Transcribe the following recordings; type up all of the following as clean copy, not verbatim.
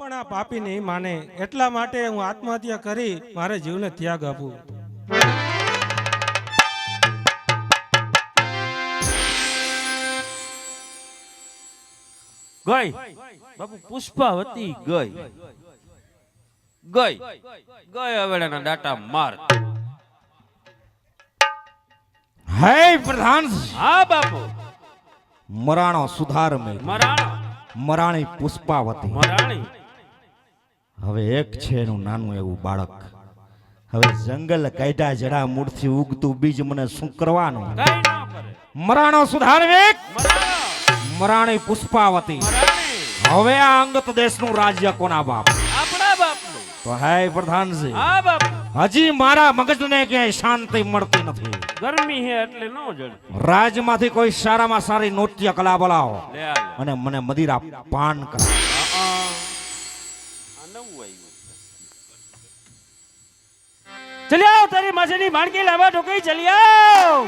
પણ આ પાપી નહીં માને, એટલા માટે હું આત્મહત્યા કરી મારે જીવને ત્યાગ આપું. ગઈ બાપુ પુષ્પાવતી ગઈ ગઈ ગઈ હવેડાના ડાટા માર. હે પ્રધાન, હા બાપુ. મરાણો સુધાર મે મરાણો મરાણી પુષ્પાવતી. મરાણી હવે એક છે એનું નાનું એવું બાળક. હવે જંગલ કાઢ્યા જડા મૂળથી ઉગતું બીજ મને શું કરવાનું? કઈ ન કરે. મરાણો સુધાર વેક મરાણો મરાણી પુષ્પાવતી. મરાણી હવે આ અંગત દેશનું રાજ્ય કોના બાપ? આપણા બાપનું. તો હે પ્રધાનજી, હા બાપુ. હજી મારા મગજને ક્યાંય શાંતિ મળતી નથી. ગરમી હે એટલે નો જડ. રાજમાંથી કોઈ સારામાં સારી નૃત્ય કલા બોલાવો લે આલે. અને મને મદિરા પાન કરાવો. આ નવું આવ્યું. ચલી આવ તારી માસેની ભાણકી લાવા ઢોકઈ ચલી આવ.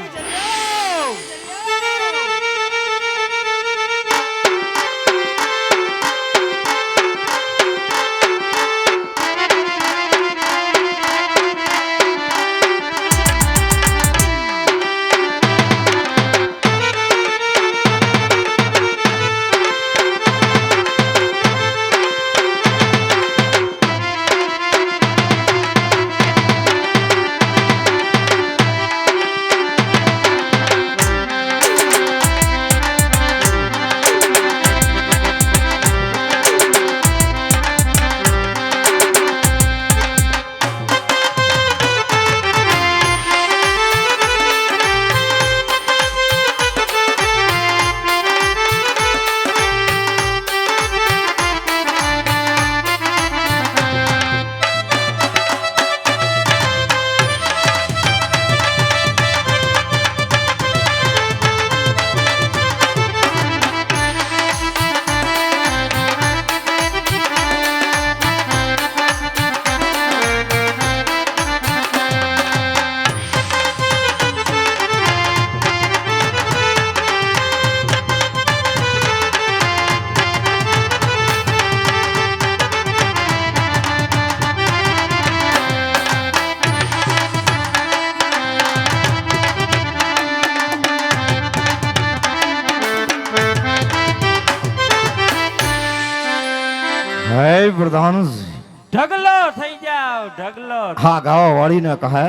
હે પ્રધાનજી, ઢગલો થઈ જાવ ઢગલો. હા ગાવા વાળીને કહે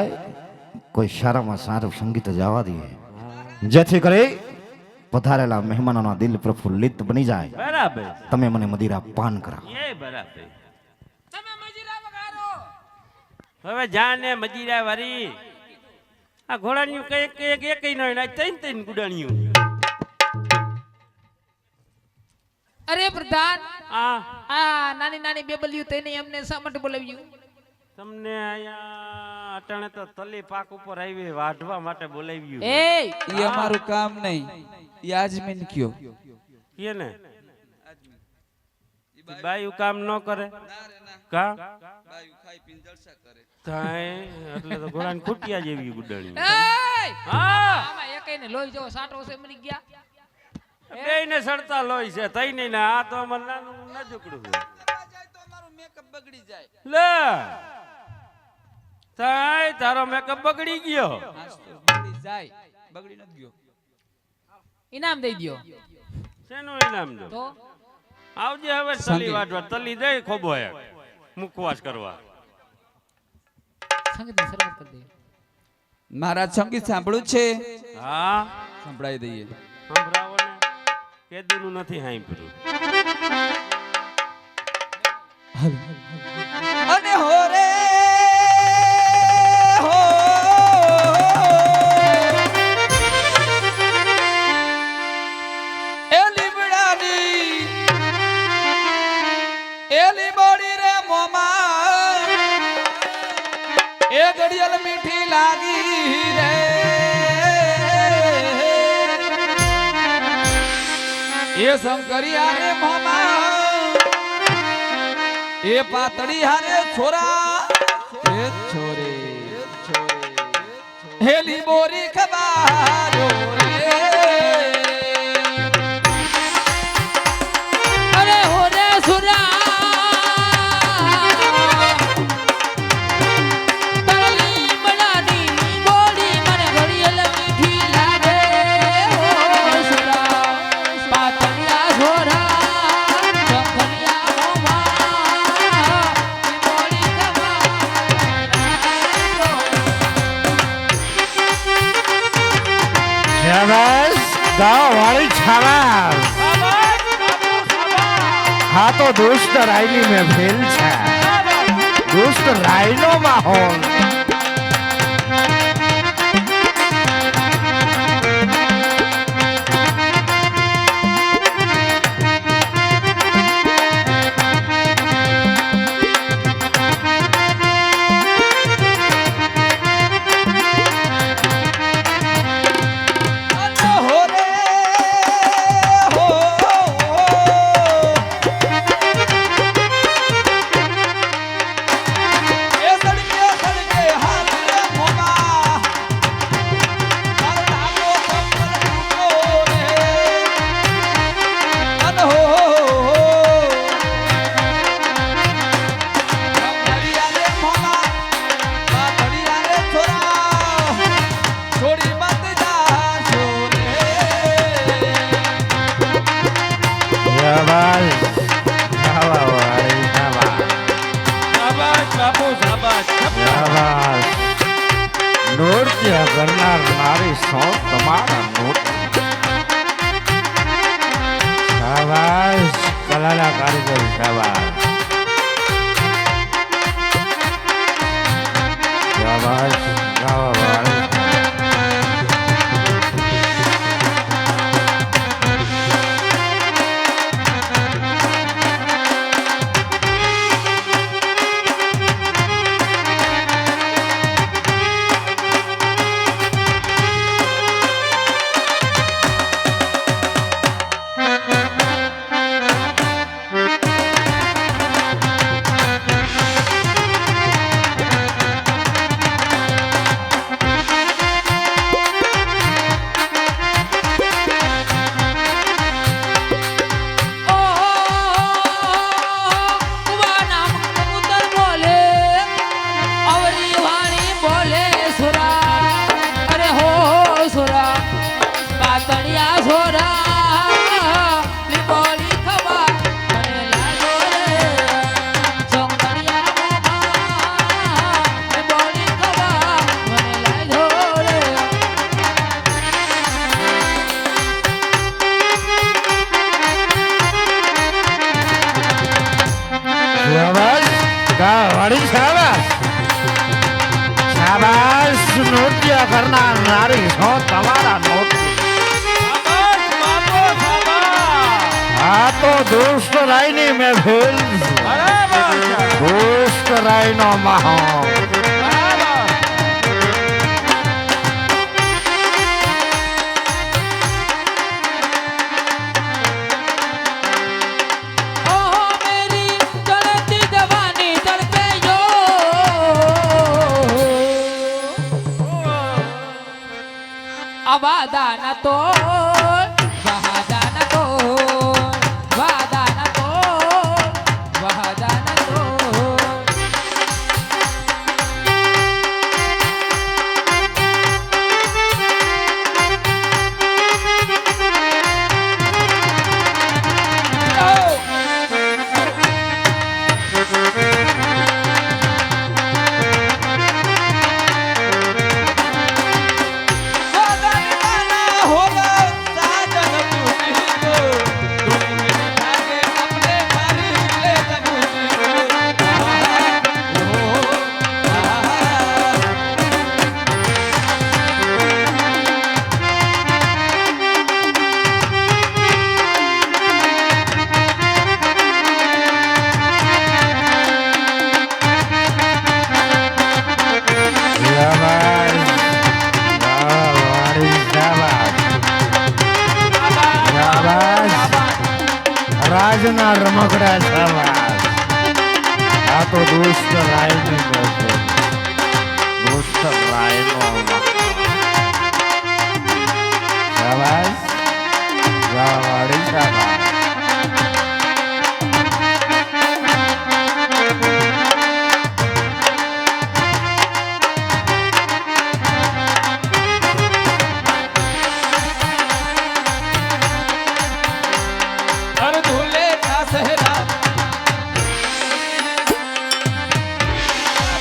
કોઈ સારામાં સારું સંગીત જવા દે, જેથી કરી પધારેલા મહેમાનોના દિલ પ્રફુલ્લિત બની જાય. બરાબર. તમે મને મદિરા પાન કરાવો. એ બરાબર. તમે મજીરા વગાડો. હવે જાને મજીરા વારી આ ઘોડાની કઈ એકઈ ન હોય, ત્રણ ત્રણ ગુડાણીઓ. અરે પ્રધાન, આ આ નાની નાની બેબલિયું તેને અમને શા માટે બોલાવ્યું? તમને આયા અટાણે તો તલી પાક ઉપર આવી વાઢવા માટે બોલાવ્યું. એ ये हमाરું काम नहीं, ये आजमीन क्यों? કે ને બાયું કામ ન કરે કા થાય એટલે તો ઘોડાને ખૂટિયા જેવી ગુડાણી. હા આમાં એકેયને લોહી જેવો સાટો છે મરી ગયા. બેયને સડતા લોહી છે તઈ નહીં ને આ તો અમાર નાનું નજુકડું છે. बगड़ी जाए લે થાય તારો મેકઅપ બગડી ગયો. बगड़ी जाए बगड़ी न गयो ઇનામ દઈ દ્યો. શેનું ઇનામ દો? તો આવજે હવે તલી વાટવા તલી દે ખોબો એક મુખવાસ કરવા. સંગીતની શરૂઆત કરી દે. महाराज संगीत सांभळ्યું છે? હા સંભળાઈ દઈએ. સંભળાવો ને કેદુનું નથી સાંભળ્યું. અને હો રે હો એલી બડાની એલી બોડી રે મોમા એ ઘડિયલ મીઠી લાગી રે એ શંકરિયા રે મોમા એ પાતળી હારે છોરા એ છોરે હેલી બોરી ખબારો રે અરે હો રે સુરા ગાવ વાળી છાવા શાબાશ બાપુ શાબાશ હા તો દુષ્ટ રાયની મેં ફેલ છે દુષ્ટ રાયનો માહોલ હો રે હો એ સડકે હાથ રે મોમા તારો નાનો કપલ રે અન હો કમરિયા રે મોમા બાતડિયા રે છોરા છોડી મત જાશો રે શાબાશ ગાવા વાળી છાવા શાબાશ બાપુ શાબાશ શાબાશ નૃત્ય કરનાર નારી સો તમારા નૃત્ય શાબાશ કલાના કારીગર શાબાશ શાબાશ ગાવા વાળી ઓ કુવાના કબૂતર બોલે અવરી વાણી બોલે સુરા અરે હો સુરા પાતળિયા છોરા લીંબોળી ખવા મને લાગો રે સોંગડિયા મોમા લીંબોળી ખવા મને લાગો રે શાબાશ ગાવા વાળી શાબાશ શાબાશ નૃત્ય કરનાર નારી સો તમારા નૃત્ય શાબાશ બાપુ શાબાશ આ તો દુષ્ટ રાયની મેં ફેલ બરાબર છે દુષ્ટ રાયનો માહોલ બરાબર ઓહો મેરી ચલતી જવાની તડપે જો અવાદા ન તો વહાદા ન તો વાદા ન તો વહાદા ન તો રાજના રમકડા શાબાશ આ તો દુષ્ટ રાયની મોકલ દુષ્ટ રાયનો શાબાશ ગાવાવાળી શાબાશ हर धुले का सहरा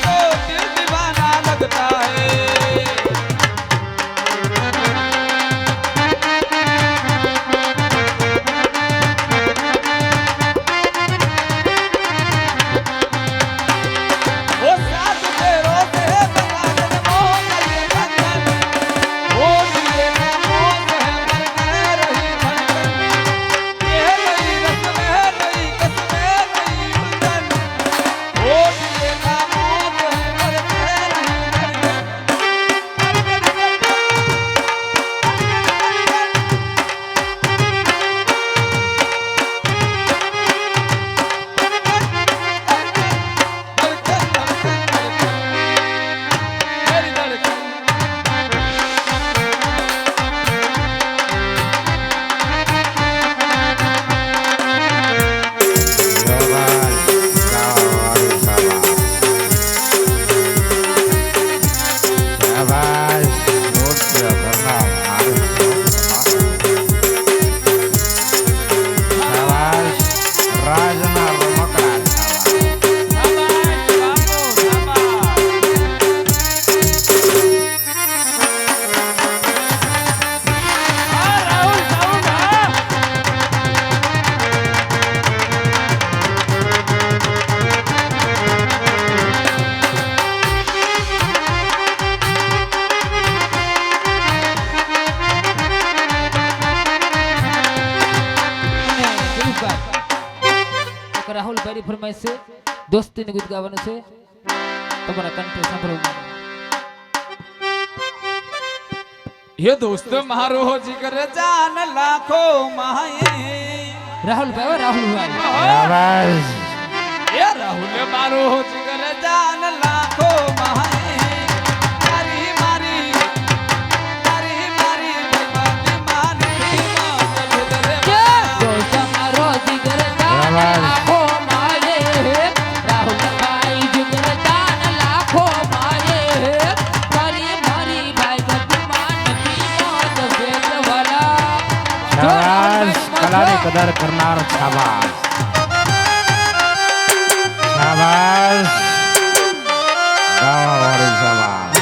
तो दिल दीवाना लगता है દોસ્તીનું ગીત ગાવાનું છે તમારા કંઠે સાંભળવું. ये दोस्त मारो जिगर जान लाखों माए રાહુલભાઈ રાહુલભાઈ શાબાશ. ये राहुल मारो जिगर जान लाखों माए तारी मारी बेईमानी मानती मत फिर દોસ્ત મારો જીગર જાન લાખો મારે રાહુલભાઈ જીગર જાન લાખો મારે તારી મારી ભાઈ બદમાન નથી મોત ભેદવાલા. શાબાશ. કલાની કદર કરનાર શાબાશ. શાબાશ. ગાવાવાળી શાબાશ.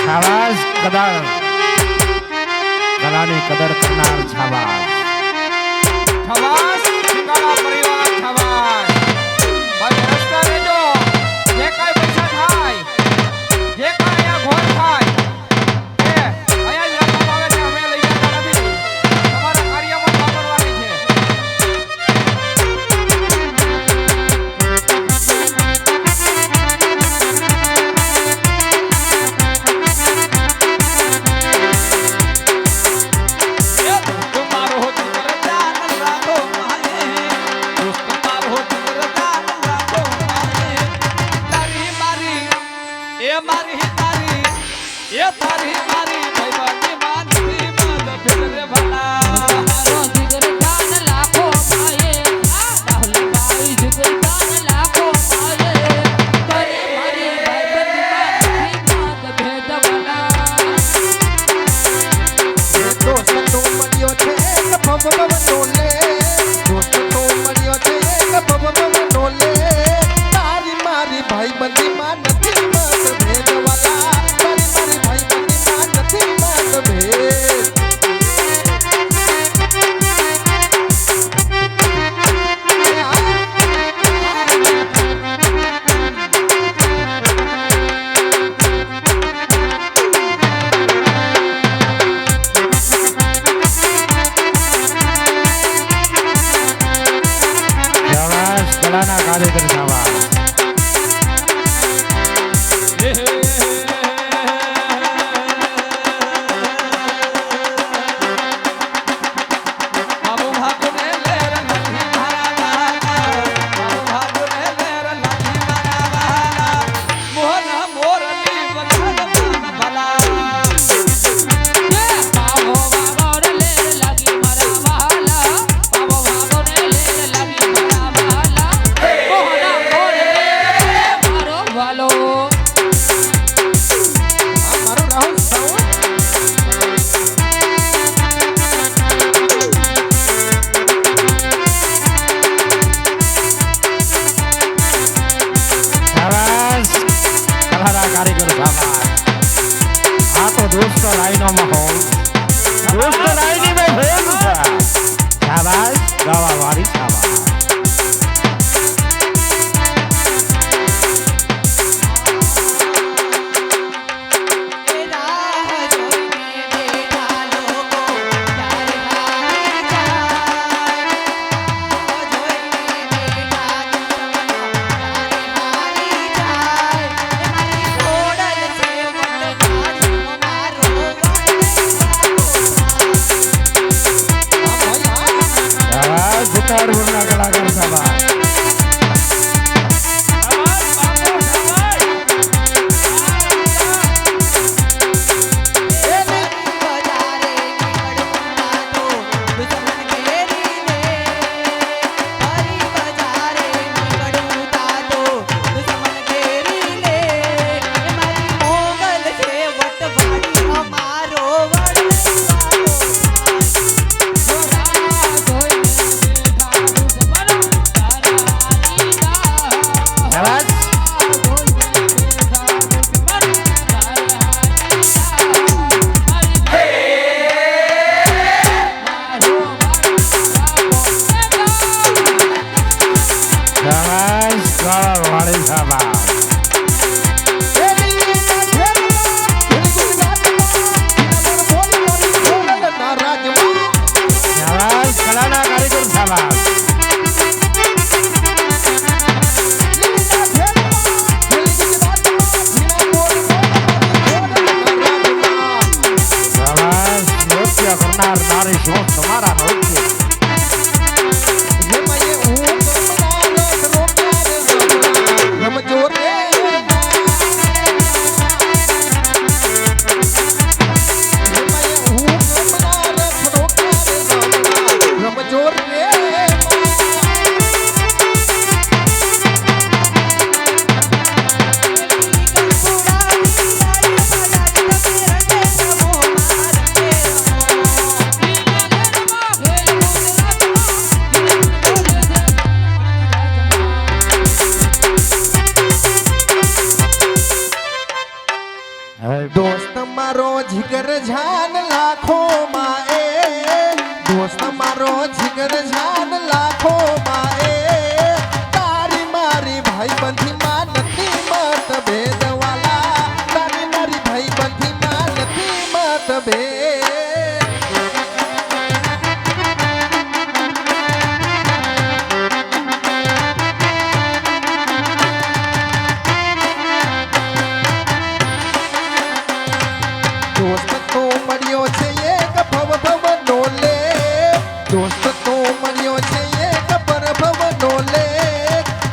શાબાશ. કલાની કદર કરનાર શાબાશ. छवास सिंगाड़ा परिवार छवास भाई रस्ता रेजो जे काई पैसा थाय जे काई आ घोर थाय ए आया જ રાખવામાં આવે છે અમે લઈ જતા નથી તમારા કાર્યમાં વાપરવાની છે એ દોસ્ત મારો જીગર જાન લાખો માએ દોસ્ત મારો જીગર જાન લાખો માએ તારી મારી એ મારી તારી એ તારી મારી બેઈમાની માનતી મત ફિર ભલા મારો જીગર જાન લાખો મારે રાહુલભાઈ જીગર જાન લાખો મારે તારી મારી ભાઈ બદમાન નથી મોત ભેદવાલા. દોસ્ત તો મળ્યો છે એક ભવભવ ડોલે દોસ્ત તો મળ્યો છે એક ભવભવ ડોલે તારી મારી ભાઈબંધીમાં નથી મત ભેદવાલા તારી મારી ભાઈબંધીમાં નથી મત ભેદ શાબાશ. કલાના કારીગર શાબાશ. બાબુ ભાગને લેર નથી મારા વાલા બાબુ ભાગને લેર નથી મારા વાલા મોહન મોરલી વખત ભલા પાવો વાગોર લે લાગી મારા વાલા પાવો વાગોર લે લાગી મારા વાલા મોહના મોર લે મારો વાલો. આ મારો રાહુલ સાઉન્ડ શાબાશ. કલાના કારીગર શાબાશ. આ તો દોસ્ત લાઈનો માહોલ દોસ્ત લાઈની में भेद था. શાબાશ. ગાવાવાળી શાબાશ. શાબાશ. ઉતારવરના કલાકાર શાબાશ. જીગર જાન લાખો માં એ દોસ્ત મારો જીગર જાન લાખો માં એ તારી મારી ભાઈ બંધી માં નથી મતભેદ વાલા તારી મારી ભાઈ બંધી માં નથી મતભેદ દોસ્ત તો મળ્યો છે એક ભવ ભવ નો લે દોસ્ત તો મળ્યો છે એક પર ભવ નો લે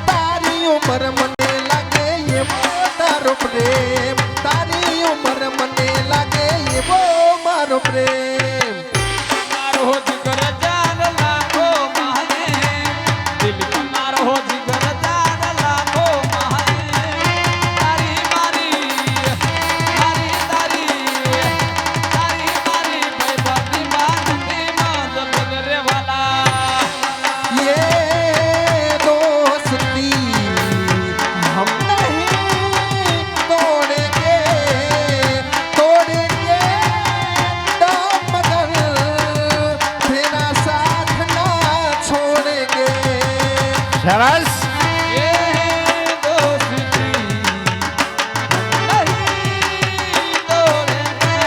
તારી ઉંમર મને લાગે એવો તારો પ્રેમ તારી ઉંમર મને લાગે એવો મારો પ્રેમ મારો જીગર જાન લાખો માહે દિલ મારો જીગર જાન લાખો માહે તારી મારી તારી તારી ભાઈ બાપી માનતી માન બગરે વાલા ये दोस्ती हम नहीं तोड़ेंगे तोड़ेंगे दम मगर तेरा साथ ना छोड़ेंगे સરસ ये दोस्ती नहीं तोड़ेंगे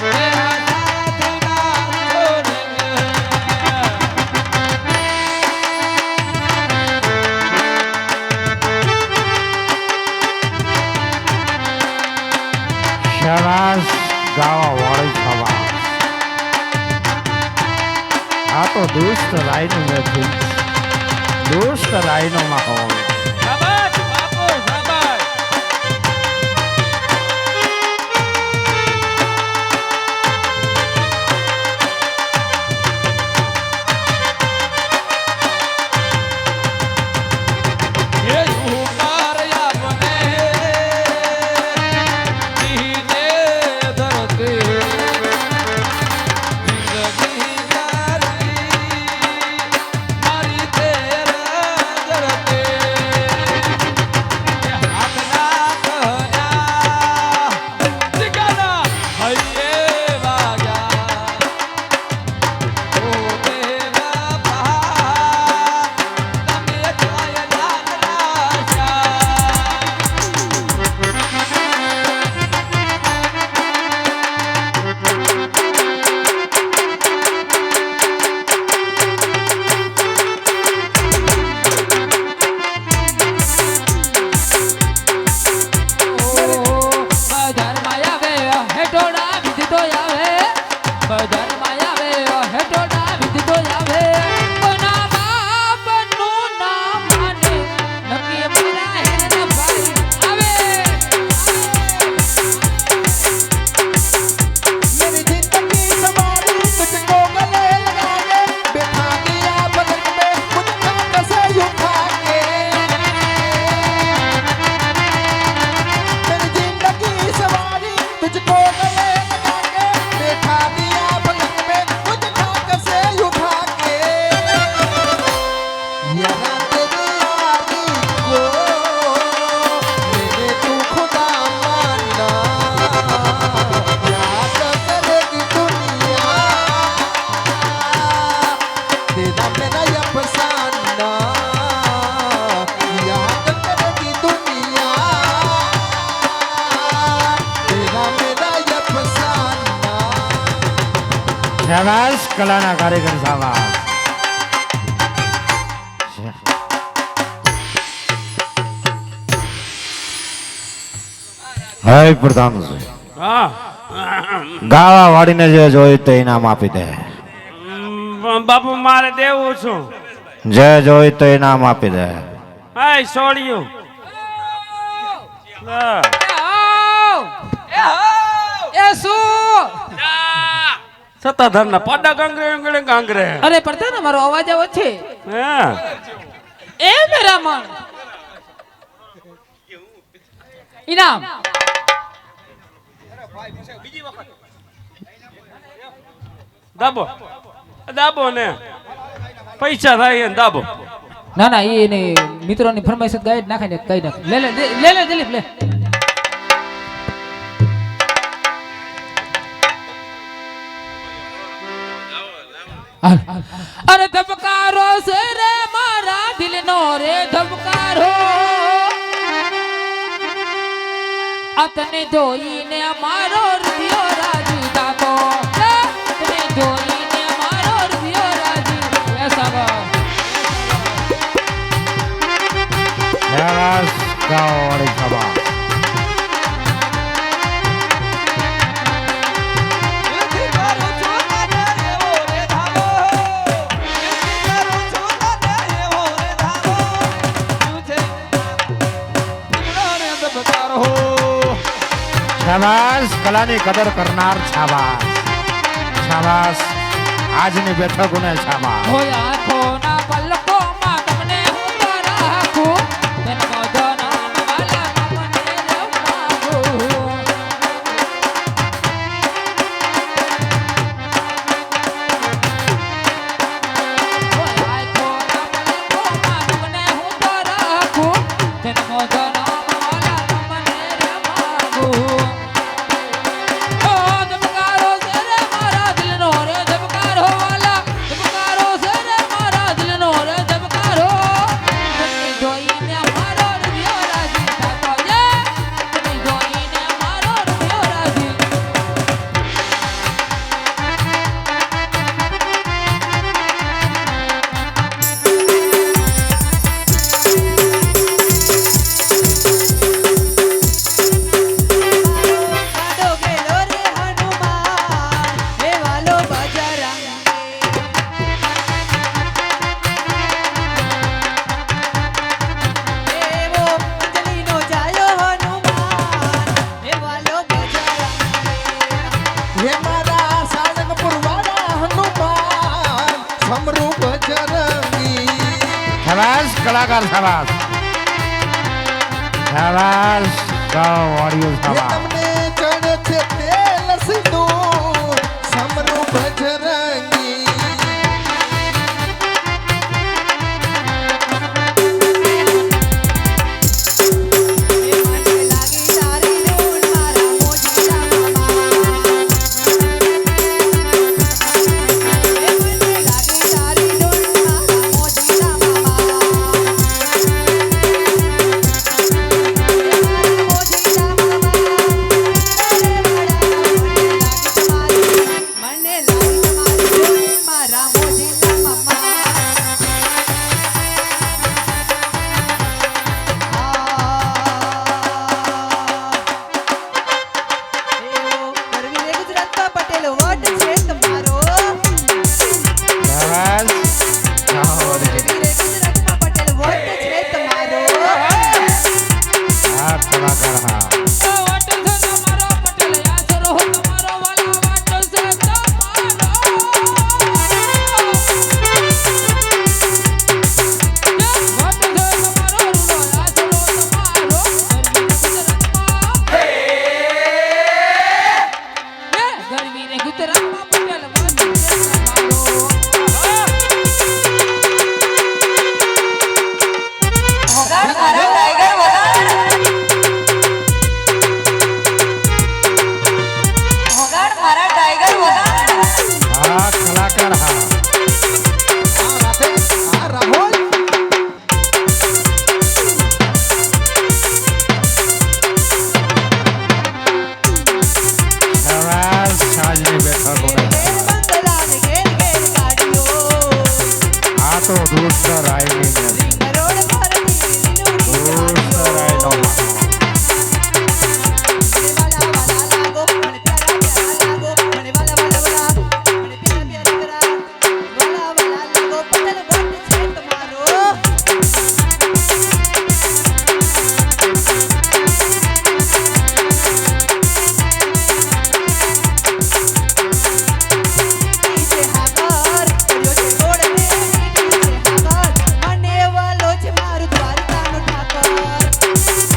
तेरा साथ ना छोड़ेंगे સરસ ગાવા વાળી થવા આ તો દુષ્ટ રાયનું નથી દુષ્ટ રાયનો માહોલ શાબાશ બાપુ શાબાશ ये ऊपर अपने जीने धरते जिंदगी जारी मारी तेरा धरते ये हाथ ना कहना जिगाना हये वागा ओ मेरा पहाड़ તમે છાયા જાન રાશા બજાર માયા વે હેટોડા વિધિ તો આવે બજાર માયા વે હેટોડા વિધિ તો આવે કોના બાપ નું નામ માને નકી મારા હેર ભાઈ આવે मेरी जिंदगी सवारी तुझको गले लगा के बैठा दिया पलक पे मुझको कैसे उठा के मेरी जिंदगी सवारी तुझको गले लगा के बैठा दिया पलक पे मुझको कैसे उठा के यहाँ तेरी यारी को मेरे तू खुदा मानना याद करेगी दुनिया तेरा मेरा ये फसाना याद करेगी दुनिया तेरा मेरा ये फसाना સરસ કલાના કારીગર સાવા હે પ્રધાનજી હા ગાવા વાળીને જે જોઈ તે ઇનામ આપી દે બાપુ મારે દેવું છું જે જોઈ તે ઇનામ આપી દે હાય સોળિયું લા. એ શું સત્તાધારના પાડા ગાંગરે ગાંગરે ગાંગરે અરે પ્રધાન મારો અવાજ આવે છે હા એ મેરા મન ઇનામ દાબો દાબો ને પૈસા થાય ને દાબો ના ના એને મિત્રોની ફરમાઈશ ગાય જ નાખે ને કઈ નાખ લે લે લે લે દિલીપ લે અરે ધબકારો છે રે મારા દિલનો રે ધબકારો અતને જોઈને અમારો હૃદય રાજી થાતો તને જોઈને અમારો હૃદય રાજી એસા શાબાશ ગાઓ વાળી સભા દિલથી કરું છું તને એવો રે ધાવો દિલથી કરું છું તને એવો રે ધાવો તું છે દીકરો રે ધબકારો શાબાશ કલાની કદર કરનાર શાબાશ શાબાશ આજની બેઠકોને શાબાશ હોય આંખોના પલકોમાં તમને હું તો રાખું જન્મો જન્મ વાલા તમને રમાવું હોય આંખોના પલકોમાં તમને હું તો રાખું જન્મો જન્મ વાલા તમને રમાવું ઓ ધબકારો છે રે મારા દિલનો રે ધબકારો વાલા ધબકારો છે રે મારા દિલનો રે ધબકારો તને જોઈને મારો હૃદય રાજી થાતો છે તને જોઈને મારો હૃદય રાજી કાડો ગેલો રે હનુમાન હે વાલો બજરંગ એવો અંજલિનો જાયો હનુમાન હે વાલો બજરંગ હે મારા સાળંગપુર વાળા હનુમાન સમરૂ બજરંગી શાબાશ કલાકાર શાબાશ શાબાશ ગાઓ વાળીઓ હે શાબાશ તમને ચડે છે તેલ સિંદૂર સમરૂ બજરંગી એ મને લાગી તારી ધૂળ મારા મોજીના મામા એ મને લાગી તારી ધૂળ મારા મોજીના મામા મોજીના મામા મને લાગી તમારી ધૂળ મારા મોજીના મામા ગરવી રે ગુજરાતમાં પટેલ વટ છે તમારો શાબાશ ગાઓ વાળી ગરવી રે ગુજરાતમાં પટેલ વટ છે તમારો આ કલાકાર હા વાટ છે તમારો પટેલ આસરો હો તમારો વાલા વાટ છે તમારો વાટ છે તમારો રૂડો આસરો તમારો ગરવી ને ગુજરાતમાં પટેલ વાટ છે તમારો હોગાડ મારા ટાઈગર વગાડ હોગાડ મારા ટાઈગર વગાડ આ કલાકાર હા આ રાતે આ રાહોલ શાબાશ આજની બેઠકોને ઘેર બંગલા ને ઘેર ઘેર ગાડીઓ આ તો દુષ્ટ રાયની ને કરોડ ભરતી લીલું દુષ્ટ રાયનો વાલા વાલા લાગો મને પ્યારા પ્યારા લાગો મને વાલા વાલા વાલા મને પ્યારા પ્યારા કરા વાલા વાલા લાગો પટેલ વટ છે તમારો નીચે હાકર કર્યો છે ગોળ ને નીચે હાકર મને વાલો છે મારું દ્વારકાનો ઠાકર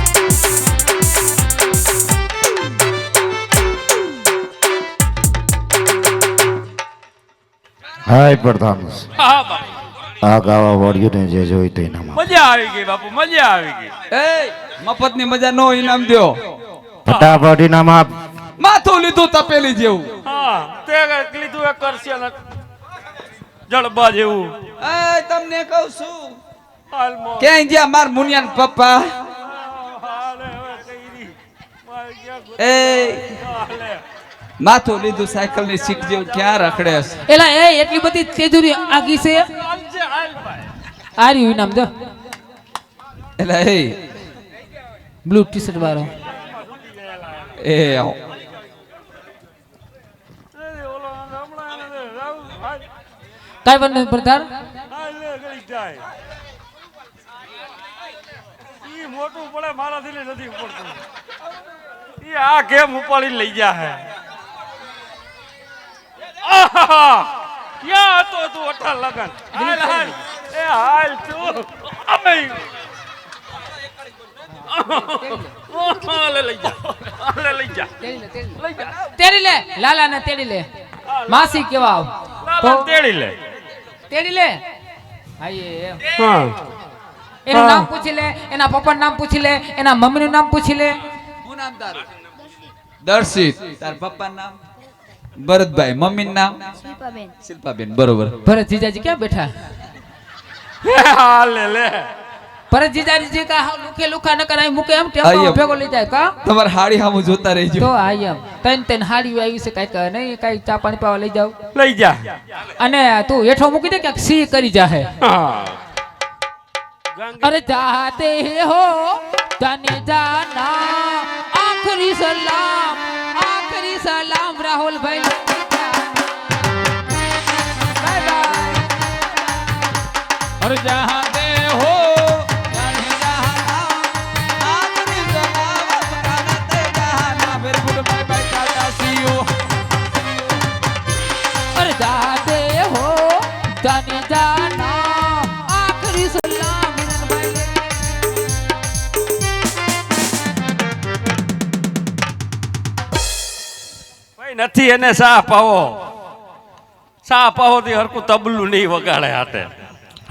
હાય પ્રધાન હા ભાઈ આ ગાવા વાળ્યું ને જે જોઈ તે એનામાં મજા આવી ગઈ બાપુ, મજા આવી ગઈ. એ મફતની મજા નો ઇનામ દ્યો. ફટાફટ ઇનામ આપ. માથું લીધું તપેલી જેવું. હા તે લીધું એ કરશે ને જળબા જેવું. એ તમને કહું છું હાલમાં. ક્યાંય જ્યાં માર મુનિયાન પપ્પા હાલે હવે કઈરી. મારે ક્યાં એ હાલે. માથું લીધું સાયકલ ની સીટ જેવું ક્યાં રખડે છે? એલા એ એટલી બધી તેજુરી આગી છે. હાલજે, હાલ ભાઈ. આ રહ્યું ઇનામ દો. એટલે એ બ્લુ ટી શર્ટ વાળો. એ આવો. એ ઓલો હમણાં એને રાવ હાલ કાઈ વાત નહીં પ્રધાન. હાલે ગઈ જાય. ઈ મોટું પડે મારાથી ને નથી પડતું. ઈ આ કેમ ઉપાડી લઈ જા હે. આહા! ક્યાં હતો તું અઠા લગન? હાલ હાલ. એ હાલ તું. અમે હાલે લઈ જા. હાલે લઈ જા. લઈ જા. તેડી લે લાલા ને તેડી લે. માસી કેવા આવ લાલા તેડી લે. તેડી લે. આયે એમ. હા. એનું નામ પૂછી લે, એના પપ્પાનું નામ પૂછી લે, એના મમ્મીનું નામ પૂછી લે. શું નામ તારું? દર્શિત. તાર પપ્પા નામ? ભરતભાઈ. મમ્મી નામ? શિલ્પાબેન. શિલ્પાબેન. બરોબર. ભરત જીજાજી ક્યાં બેઠા? હાલે લે. ભરત જીજાજી કા લુખે લુખા ન કરાય મૂકે એમ ટેમ્પો આયે. ભેગો લઈ જાય કા? તમારે હાડી સામું જોતા રહેજો. તો આય એમ તન હાડી આવી છે કાઈ કહે નહીં, કાઈ ચા પાણી પાવા લઈ જાવ. લઈ જા. અને તું હેઠો મૂકી દે કે સી કરી જાહે. હા. अरे चाहते हो जाने जाना आखिरी सलाम राहुल भाई. Bye bye. और जहाँ पे हो जाने जाना, आखिरी सलाम करते जाना. Very good. Bye bye. Tata. See you. अरे चाहते हो जाने जाना आखिरी सलाम भाई. ભાઈ નથી એને સા પાવો. સા પાવો થી હરકું તબલું નહીં વગાડે હાથે.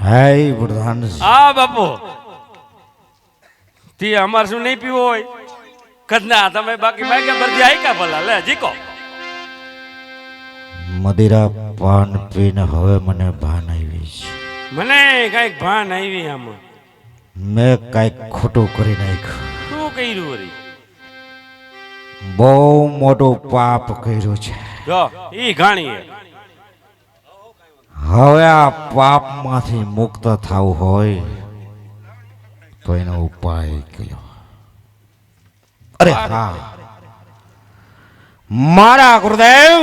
હાય પ્રધાન હા બાપુ. થી અમાર શું નહીં પીવો હોય? કદના તમે બાકી બાકી બરજી આઈ કા ભલા લે જીકો. મદિરા પાન પીને હવે મને ભાન આવી છે. મને કઈક ભાન આવી આમાં. મેં કઈક ખોટું કરી નાખ્યું. શું કર્યું વળી? બહુ મોટું પાપ કર્યું છે. જો ઈ ઘાણી હે. હવે આ પાપમાંથી મુક્ત થવું હોય તો એનો ઉપાય કયો? અરે હા, મારા ગુરુદેવ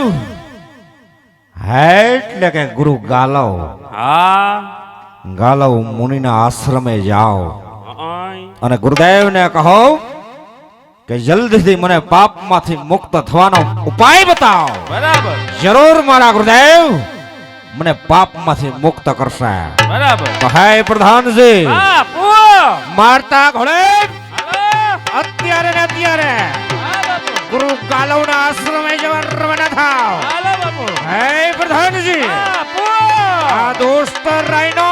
એટલે કે ગુરુ ગાલવ. હા. ગાલવ મુનિના આશ્રમે જાઓ આય. અને ગુરુદેવને કહો કે જલ્દીથી મને પાપમાંથી મુક્ત થવાનો ઉપાય બતાવો. બરાબર. જરૂર મારા ગુરુદેવ મને પાપમાંથી મુક્ત કરશે. બરાબર. તો હે પ્રધાનજી, હા પૂરો. મારતા ઘોડે હાલો. અત્યારે ને અત્યારે હા બાપુ. ગુરુ ગાલવના આશ્રમે જવા રવાના થાવ. હાલો બાપુ. હે પ્રધાનજી, હા પૂરો. આ દોસ્ત રાયનો